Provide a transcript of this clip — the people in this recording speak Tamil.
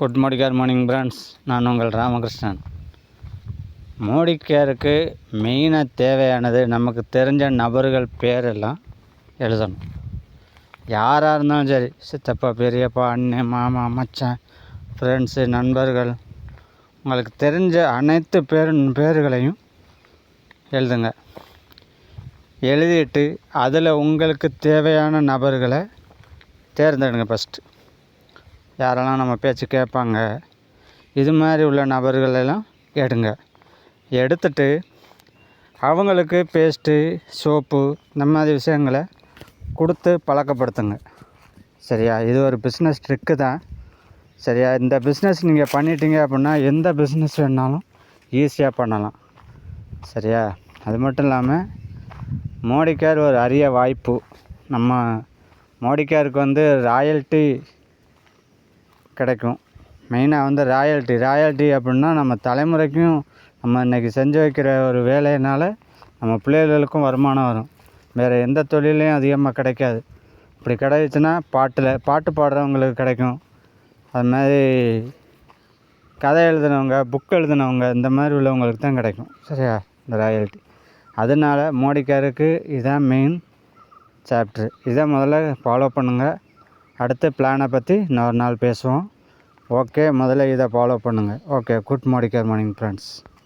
Good morning friends. நான் உங்கள் ராமகிருஷ்ணன். மோடி கேருக்கு மெயினாக தேவையானது நமக்கு தெரிஞ்ச நபர்கள் பேரெல்லாம் எழுதணும். யாராக இருந்தாலும் சரி, சித்தப்பா, பெரியப்பா, அண்ணன், மாமா, மச்சான், ஃப்ரெண்ட்ஸு, நண்பர்கள், உங்களுக்கு தெரிஞ்ச அனைத்து பேர்களையும் எழுதுங்க. எழுதிட்டு அதில் உங்களுக்கு தேவையான நபர்களை தேர்ந்தெடுங்க. ஃபஸ்ட்டு யாரெல்லாம் நம்ம பேச்சு கேட்பாங்க, இது மாதிரி உள்ள நபர்களெல்லாம் எடுத்துட்டு அவங்களுக்கு பேஸ்ட்டு, சோப்பு, இந்த மாதிரி விஷயங்களை கொடுத்து பழக்கப்படுத்துங்க. சரியா? இது ஒரு பிஸ்னஸ் ட்ரிக்கு தான். சரியா? இந்த பிஸ்னஸ் நீங்கள் பண்ணிட்டீங்க அப்படின்னா எந்த பிஸ்னஸ் வேணாலும் ஈஸியாக பண்ணலாம். சரியா? அது மட்டும் இல்லாமல் மோடி கேர் ஒரு அரிய வாய்ப்பு. நம்ம மோடி கேருக்கு ராயல்ட்டி கிடைக்கும். மெயினாக ராயல்ட்டி அப்படின்னா நம்ம தலைமுறைக்கும் நம்ம இன்றைக்கி செஞ்சு வைக்கிற ஒரு வேலையினால் நம்ம பிள்ளைகளுக்கும் வருமானம் வரும். வேறு எந்த தொழிலையும் அதிகமாக கிடைக்காது. இப்படி கிடைச்சுன்னா பாட்டு பாடுறவங்களுக்கு கிடைக்கும். அது மாதிரி கதை எழுதுனவங்க, புக் எழுதுனவங்க, இந்த மாதிரி உள்ளவங்களுக்கு தான் கிடைக்கும். சரியா? இந்த ராயல்ட்டி. அதனால் மோடி கேருக்கு இதுதான் மெயின் சாப்ட்ரு. இதை முதல்ல ஃபாலோ பண்ணுங்கள். அடுத்த பிளானை பற்றி இன்னொரு நாள் பேசுவோம். ஓகே, முதல்ல இதை ஃபாலோ பண்ணுங்கள். Okay, good morning friends.